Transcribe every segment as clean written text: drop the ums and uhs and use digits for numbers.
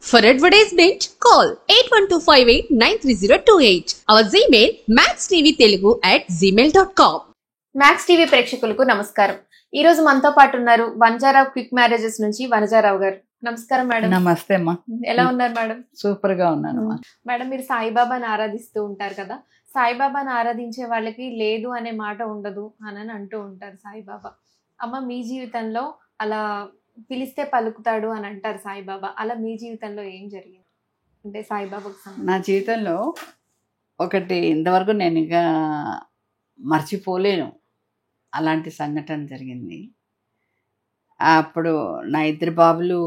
For advertisement, call 8125893028. Our Gmail maxtvtelugu@gmail.com. Max TV ప్రేక్షకులకు నమస్కారం. ఈ రోజు మనతో పాటు ఉన్నారు వంజారావు క్విక్ మ్యారేజెస్ నుంచి వనజారావు గారు. నమస్కారం మేడం. నమస్తే అమ్మా. ఎలా ఉన్నారు మేడం? సూపర్ గా ఉన్నాను. మేడం, మీరు సాయిబాబాని ఆరాధిస్తూ ఉంటారు కదా, సాయిబాబాని ఆరాధించే వాళ్ళకి లేదు అనే మాట ఉండదు అని అంటూ ఉంటారు సాయిబాబా. అమ్మ, మీ జీవితంలో అలా పిలిస్తే పలుకుతాడు అని అంటారు సాయిబాబా. అలా మీ జీవితంలో ఏం జరిగింది అంటే సాయిబాబాకు నా జీవితంలో ఒకటి ఇంతవరకు నేను ఇక మర్చిపోలేను, అలాంటి సంఘటన జరిగింది. అప్పుడు నా ఇద్దరు బాబులు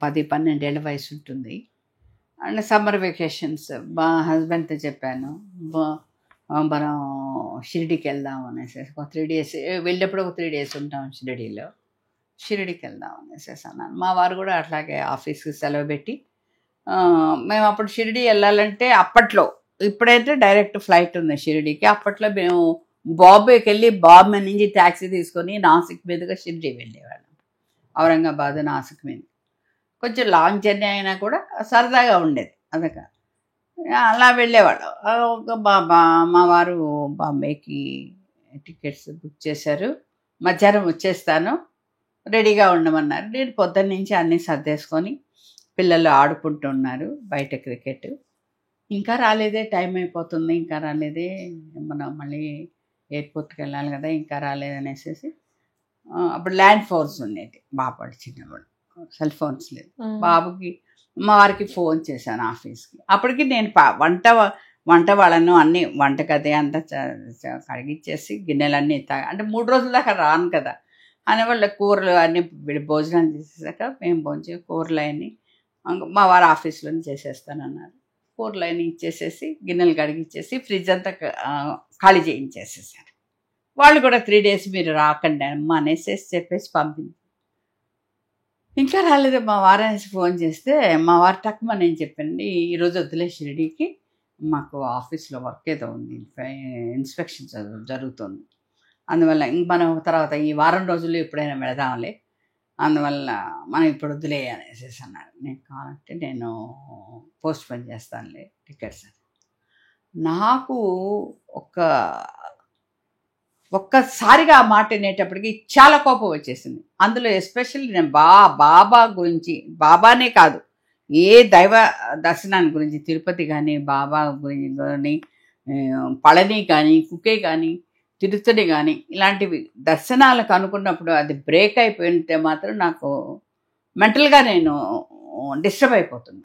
10-12 ఏళ్ళ వయసు ఉంటుంది. అండ్ సమ్మర్ వెకేషన్స్ మా హస్బెండ్తో చెప్పాను, మనం షిరిడీకి వెళ్దాం అనేసి. ఒక 3 days వెళ్ళేప్పుడు ఒక 3 days ఉంటాం షిరిడీకి వెళ్దాం అనేసి అన్నాను. మా వారు కూడా అట్లాగే ఆఫీస్కి సెలవు పెట్టి, మేము అప్పుడు షిరిడీ వెళ్ళాలంటే అప్పట్లో, ఇప్పుడైతే డైరెక్ట్ ఫ్లైట్ ఉంది షిరిడీకి. అప్పట్లో మేము బాంబేకి వెళ్ళి బాంబే నుంచి ట్యాక్సీ తీసుకొని నాసిక్ మీదుగా షిరిడీ వెళ్ళేవాళ్ళం. ఔరంగాబాద్ నాసిక్ మీద కొంచెం లాంగ్ జర్నీ అయినా కూడా సరదాగా ఉండేది అదొక. అలా వెళ్ళేవాళ్ళం. ఒక మా వారు బాంబేకి టికెట్స్ బుక్ చేశారు. మధ్యాహ్నం వచ్చేస్తాను, రెడీగా ఉండమన్నారు. నేను పొద్దున్న నుంచి అన్నీ సర్దేసుకొని, పిల్లలు ఆడుకుంటున్నారు బయట క్రికెట్. ఇంకా రాలేదే, టైం అయిపోతుంది, ఇంకా రాలేదే, మనం మళ్ళీ ఎయిర్పోర్ట్కి వెళ్ళాలి కదా, ఇంకా రాలేదనేసి. అప్పుడు ల్యాండ్ ఫోన్స్ ఉండేది, బాబాడు చిన్నవాడు, సెల్ ఫోన్స్ లేదు. బాబుకి మా వారికి ఫోన్ చేశాను ఆఫీస్కి. అప్పటికి నేను వంట వాళ్ళను అన్నీ వంటగది అంతా కడిగిచ్చేసి గిన్నెలన్నీ అంటే 3 రోజుల దాకా రాను కదా అనే వాళ్ళ కూరలు అన్నీ భోజనం చేసేసాక మేము భోజనం కూరలు అన్నీ మా వారు ఆఫీస్లోనే చేసేస్తానన్నారు. కూరలు అన్నీ ఇచ్చేసేసి గిన్నెలు కడిగిచ్చేసి ఫ్రిడ్జ్ అంతా ఖాళీ చేయించేసేసారు. వాళ్ళు కూడా 3 days మీరు రాకండి అమ్మ అనేసి చెప్పేసి పంపింది. ఇంకా రాలేదు మా వారు అనేసి ఫోన్ చేస్తే, మా వారు టక్మని నేను చెప్పండి, ఈరోజు వద్దులే షిరిడీకి, మాకు ఆఫీస్లో వర్క్ ఏదో ఉంది, ఇన్స్పెక్షన్ జరుగుతుంది, అందువల్ల ఇంక మనం తర్వాత ఈ వారం రోజుల్లో ఎప్పుడైనా వెళదాంలే, అందువల్ల మనం ఇప్పుడు వద్దులే అనేసి అన్నారు. నేను కావాలంటే నేను పోస్ట్ పోన్ చేస్తానులే టికెట్స్ అని. నాకు ఒక్కసారిగా ఆ మాట వినేటప్పటికి చాలా కోపం వచ్చేసింది. అందులో ఎస్పెషల్లీ నేను బాబా గురించి, బాబానే కాదు ఏ దైవ దర్శనాన్ని గురించి, తిరుపతి కానీ బాబా గురించి కానీ, పళని కానీ, కుకే కానీ, తిరుత్తడి కానీ, ఇలాంటివి దర్శనాలకు అనుకున్నప్పుడు అది బ్రేక్ అయిపోయింటే మాత్రం నాకు మెంటల్గా నేను డిస్టర్బ్ అయిపోతుంది.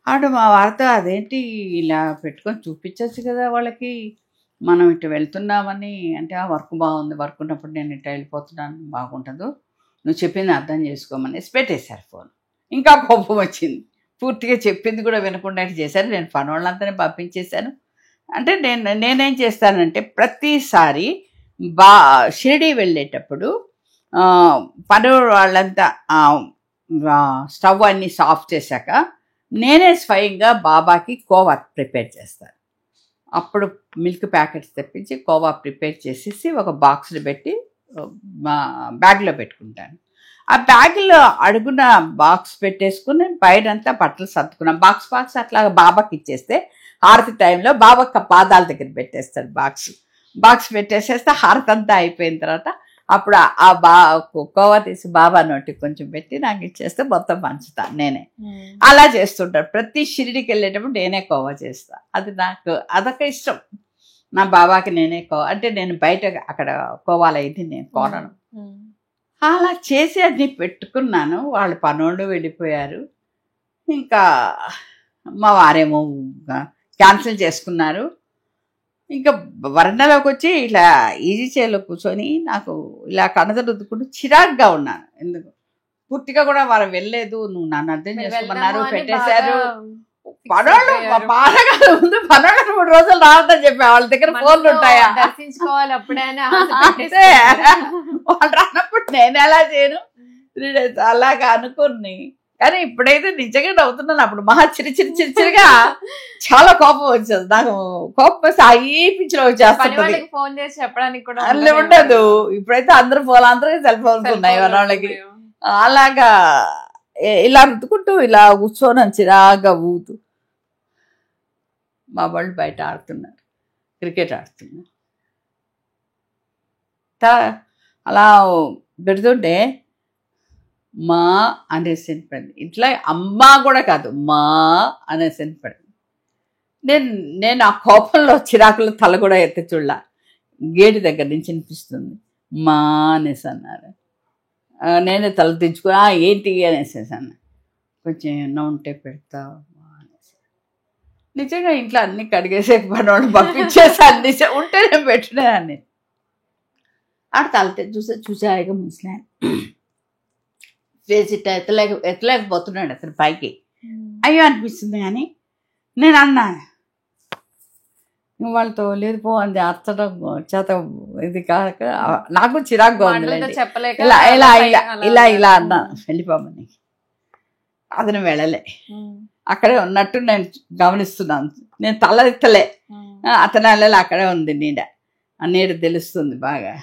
అటు మా వార్త అదేంటి ఇలా పెట్టుకొని చూపించచ్చు కదా వాళ్ళకి, మనం ఇటు వెళ్తున్నామని అంటే, ఆ వర్క్ బాగుంది, వర్క్ ఉన్నప్పుడు నేను ఇటు వెళ్ళిపోతున్నాను, బాగుంటుందో, నువ్వు చెప్పింది అర్థం చేసుకోమని పెట్టేశారు ఫోన్. ఇంకా కోపం వచ్చింది, పూర్తిగా చెప్పింది కూడా వినకుండా చేశారు. నేను పని వాళ్ళంతానే పంపించేశాను. అంటే నేనేం చేస్తానంటే, ప్రతిసారి షిరిడీ వెళ్ళేటప్పుడు పని వాళ్ళంతా స్టవ్ అన్నీ ఆఫ్ చేశాక నేనే స్వయంగా బాబాకి కోవా ప్రిపేర్ చేస్తాను. అప్పుడు మిల్క్ ప్యాకెట్స్ తెప్పించి కోవా ప్రిపేర్ చేసేసి ఒక బాక్స్లో పెట్టి బ్యాగ్లో పెట్టుకుంటాను. ఆ బ్యాగ్లో అడుగున బాక్స్ పెట్టేసుకుని పైనంతా బట్టలు సర్దుకున్నాను. బాక్స్ అట్లా బాబాకి ఇచ్చేస్తే హారతి టైంలో బాబా పాదాల దగ్గర పెట్టేస్తాడు. బాక్స్ పెట్టేసేస్తే హారతి అంతా అయిపోయిన తర్వాత అప్పుడు ఆ కోవా తీసి బాబా నోటికి కొంచెం పెట్టి నాకు ఇచ్చేస్తే మొత్తం పంచుతాను నేనే. అలా చేస్తుంటాను. ప్రతి షిరిడీకి వెళ్ళేటప్పుడు నేనే కోవా చేస్తాను. అది నాకు అదొక ఇష్టం. నా బాబాకి నేనే అంటే నేను బయట అక్కడ కోవాలు అయితే నేను కొనను. అలా చేసి అన్నీ పెట్టుకున్నాను. వాళ్ళు పనోళ్ళు వెళ్ళిపోయారు. ఇంకా మా వారేమో క్యాన్సిల్ చేసుకున్నారు. ఇంకా వరండాలోకి వచ్చి ఇలా ఈజీ చైర్లో కూర్చొని నాకు ఇలా కనత రుద్దుకుంటూ చిరాగ్గా ఉన్నాను. ఎందుకు పూర్తిగా కూడా వారు వెళ్ళలేదు, నువ్వు నన్ను అర్థం చేసుకోమన్నారు, పెట్టేశారు. పనోళ్ళు బాగా ముందు పనోళ్ళు 3 రోజులు రావద్దని చెప్పా. వాళ్ళ దగ్గర ఫోన్లు ఉంటాయా, దర్శించుకోవాలి అప్పుడైనా. వాళ్ళు రానప్పుడు నేను ఎలా చేయను, 3 days అలాగా అనుకుని. కానీ ఇప్పుడైతే నిజంగా నవ్వుతున్నాను. అప్పుడు మహా చిరిచిరిగా చాలా కోపం వచ్చేది నాకు. కోపం వస్తే ఈ పిచ్చిలో వచ్చేస్తుంది, ఫోన్ చేసి చెప్పడానికి కూడా అట్లా ఉండదు. ఇప్పుడైతే అందరూ సెల్ ఫోన్స్ ఉన్నాయి మన వాళ్ళకి. అలాగా ఇలా రుద్దుకుంటూ ఇలా కూర్చొని చిరాగా ఊతూ మా వాళ్ళు బయట ఆడుతున్నారు, క్రికెట్ ఆడుతున్నారు. అలా పెడుతుంటే మా అనేసి వినపడింది. ఇట్లా అమ్మ కూడా కాదు, మా అనేసి వినపడింది. నేను ఆ కోపంలో చిరాకులో తల కూడా ఎత్తి చూడలా. గేటు దగ్గర నుంచి వినిపిస్తుంది మా అనేసి అన్నారు. నేనే తల దించుకుని ఏంటి అనేసి అన్న. కొంచెం ఏమన్నా ఉంటే పెడతావు అనేసి. నిజంగా ఇంట్లో అన్ని కడిగేసే పని పంపించేసాను. నిజం ఉంటే నేను పెట్టినాన్ని. ఆడ తలతే చూసాయిగా ముసలాయన ఫేస్ ఇట్లా ఎత్తలేకపోతున్నాడు అతను పైకి. అయ్యో అనిపిస్తుంది. కానీ నేను అన్నా వాళ్ళతో లేదు పో అని అత్తడం చేత ఇది కాక నాకు చిరాకుగా ఉంది. ఇలా ఇలా ఇలా ఇలా ఇలా అన్నా వెళ్ళిపోమని. అతను వెళ్ళలే, అక్కడే ఉన్నట్టు నేను గమనిస్తున్నాను. నేను తల ఎత్తలే, అతను వెళ్ళలే, అక్కడే ఉంది నీడ. ఆ నీడ తెలుస్తుంది బాగా.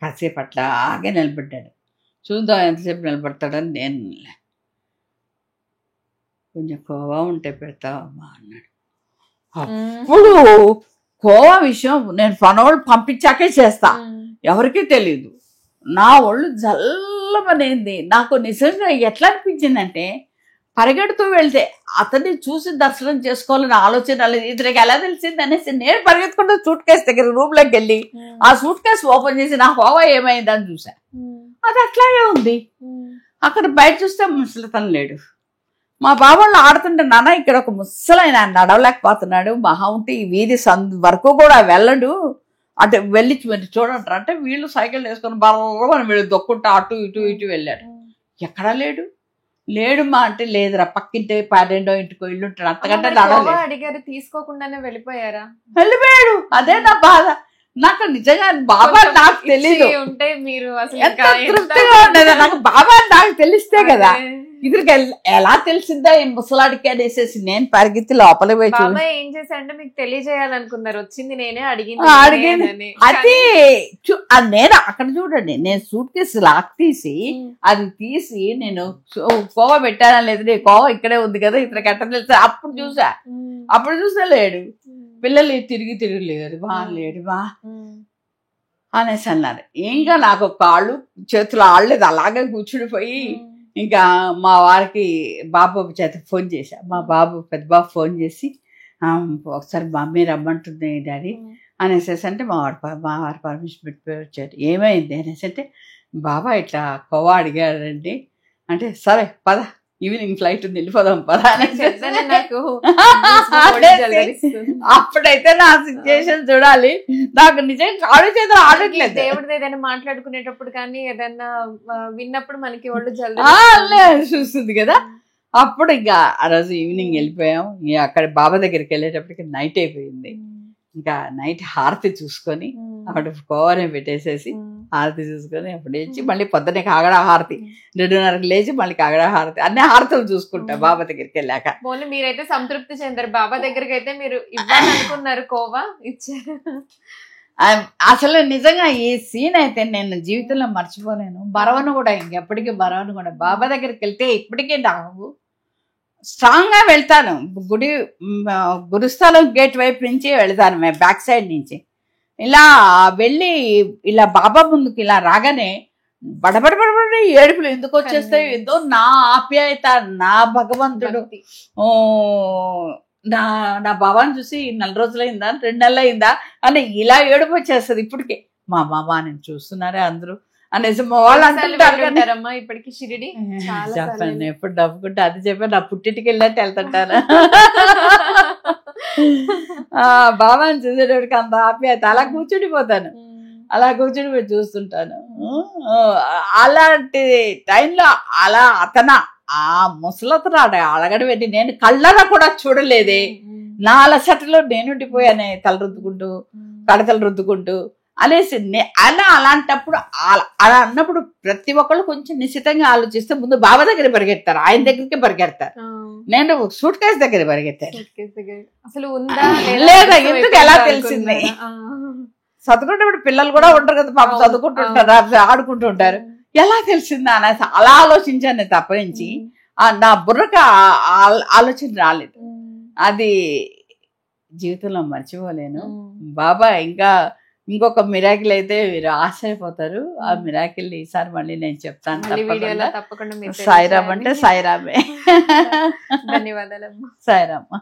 కాసేపు అట్లా ఆగే నిలబడ్డాడు. చూద్దాం ఎంతసేపు నిలబడతాడని నేను కొంచెం కోవా ఉంటే పెడతావమ్మా అన్నాడు. అప్పుడు కోవా విషయం నేను పనోళ్ళు పంపించాకే చేస్తా, ఎవరికీ తెలియదు. నా ఒళ్ళు జల్లమనేది. నాకు నిజంగా ఎట్లా అనిపించిందంటే పరిగెడుతూ వెళ్తే అతన్ని చూసి దర్శనం చేసుకోవాలని ఆలోచన ఇతనికి ఎలా తెలిసింది అనేసి నేను పరిగెత్తుకుంటూ సూట్ కేసు దగ్గర రూమ్లోకి వెళ్ళి ఆ సూట్ కేసు ఓపెన్ చేసి నా కోవా ఏమైందని చూసా. అది అట్లాగే ఉంది. అక్కడ బయట చూస్తే ముసలితనం లేడు. మా బాబాళ్ళు ఆడుతుంటే నాన్న ఇక్కడ ఒక ముసలైన నడవలేకపోతున్నాడు, మహా ఉంటే ఈ వీధి వరకు కూడా వెళ్ళడు, అంటే వెళ్ళి చూడంటారు. అంటే వీళ్ళు సైకిల్ వేసుకొని బర్రమని వీళ్ళు దొక్కుంటా అటు ఇటు ఇటు వెళ్ళాడు. ఎక్కడా లేడు. లేడు మా అంటే లేదురా పక్కింటి పన్నెండో ఇంటికో ఇల్లు ఉంటాడు, అంతకంటే అడిగారు తీసుకోకుండానే వెళ్ళిపోయారా? వెళ్ళిపోయాడు. అదే నా బాధ. నాకు నిజంగా బాబా నాకు తెలీదు ఉంటే మీరు ఎంత తృప్తిగా ఉండేది. నాకు బాబా నాకు తెలిస్తే కదా. ఇద్దరికి ఎలా తెలిసిందా ఈ ముసలాడికి అనేసి నేను పరిగెత్తి లోపలికి పోయి బాబాయ్ ఏం చేశారంటే మీకు తెలియజేయాలనుకున్నారు, వచ్చింది నేనే అడిగింది. అది నేను అక్కడ చూడండి, నేను సూట్ కేసు లాక్ తీసి అది తీసి నేను కోవా పెట్టానా లేదు, నేను కోవా ఇక్కడే ఉంది కదా ఇతనికి ఎట్ట తెలుసా అప్పుడు చూసా. అప్పుడు చూసా లేడు. పిల్లలు తిరిగి లేరు, బా లేడు బా అనేసి అన్నారు. ఇంకా నాకు కాళ్ళు చేతులు ఆడలేదు, అలాగే కూర్చునిపోయి ఇంకా మా వారికి బాబు చేత ఫోన్ చేశా. మా బాబు పెద్ద బాబు ఫోన్ చేసి ఒకసారి మమ్మీ రమ్మంటుంది డాడీ అనేసి అంటే మా వారి పర్మిషన్ పెట్టిపోయి వచ్చారు. ఏమైంది అనేసి అంటే బాబా ఇట్లా కోవా అడిగారండి అంటే సరే పద ఈవినింగ్ ఫ్లైట్ ఉంది వెళ్ళిపోదాం పదా అనేసి. అప్పుడైతే నా సిచ్యుయేషన్ చూడాలి. నాకు నిజంగా కాళ్ళు చేతులు ఆడట్లేదు. దేవుడిది ఏదైనా మాట్లాడుకునేటప్పుడు కానీ ఏదైనా విన్నప్పుడు మనకి ఒళ్ళు జల్ది చూస్తుంది కదా. అప్పుడు ఇంకా ఆ రోజు ఈవినింగ్ వెళ్ళిపోయాం. అక్కడ బాబా దగ్గరికి వెళ్ళేటప్పటికి నైట్ అయిపోయింది. ఇంకా నైట్ హారతి చూసుకొని అక్కడ కోవనే పెట్టేసేసి హారతి చూసుకొని అప్పుడు లేచి మళ్ళీ పొద్దునే కాగడా హారతి 2:30కి లేచి మళ్ళీ కాగడా హారతి అన్ని హారతులు చూసుకుంటా బాబా దగ్గరికి వెళ్ళాక. మీరైతే సంతృప్తి చెందారు. బాబా దగ్గరికి అయితే మీరు ఇవ్వాలనుకున్నారు, కోవా ఇచ్చారు. అసలు నిజంగా ఈ సీన్ అయితే నేను జీవితంలో మర్చిపోలేను. బరవను కూడా ఇంకెప్పటికీ బరవను కూడా బాబా దగ్గరికి వెళ్తే ఇప్పటికీ నాకు స్ట్రాంగ్గా వెళ్తాను. గురుస్థలం గేట్ వైపు నుంచి వెళ్తాను, మేము బ్యాక్ సైడ్ నుంచి ఇలా వెళ్ళి ఇలా బాబా ముందుకు ఇలా రాగానే బడబడబడబడి ఏడుపులు ఎందుకు వచ్చేస్తాయి. ఏదో నా ఆప్యాయత, నా భగవంతుడు నా బాబాని చూసి 4 రోజులైందా 2 నెలలు అయిందా అని ఇలా ఏడుపు వచ్చేస్తుంది. ఇప్పటికే మా బాబా నేను చూస్తున్నారే అందరూ అనేసి మా వాళ్ళు అంటుంటారమ్మా. ఇప్పటికి షిరిడి చెప్పాను ఎప్పుడు నవ్వుకుంటే అది చెప్పాను. నా పుట్టింటికి వెళ్ళినట్టు వెళ్తుంటాను. బాబాని చూసేటప్పటికి అంత ఆప్యాయత అలా కూర్చుండిపోతాను, అలా కూర్చుని చూస్తుంటాను. అలాంటి టైంలో అలా ఆ ముసలతను అడగడం ఏంటి, నేను కళ్ళలో కూడా చూడలేదే. నా అలసటలో నేను ఉండిపోయానే తల రుద్దుకుంటూ కడతలు రుద్దుకుంటూ అనేసి. అలాంటప్పుడు అలా అన్నప్పుడు ప్రతి ఒక్కళ్ళు కొంచెం నిశ్చితంగా ఆలోచిస్తే ముందు బాబా దగ్గర పరిగెడతారు, ఆయన దగ్గరికి పరిగెడతారు. నేను సూట్ కేసు దగ్గర పరిగెత్తాను. అసలు ఉందా లేదా ఎందుకు ఎలా తెలిసింది. చదువుకుంటే పిల్లలు కూడా ఉంటారు కదా పాపం, చదువుకుంటుంటారు ఆడుకుంటూ ఉంటారు. ఎలా తెలిసిందా అనేసి అలా ఆలోచించాను తప్పనించి నా బుర్రకు ఆలోచన రాలేదు. అది జీవితంలో మర్చిపోలేను. బాబా ఇంకొక మిరాకిల్ అయితే మీరు ఆశ్చర్యపోతారు. ఆ మిరాకిల్ ఈసారి మళ్ళీ నేను చెప్తాను తప్పకుండా. సాయిరామ్ అంటే సాయిరామే. ధన్యవాదాలు. సాయిరామ్.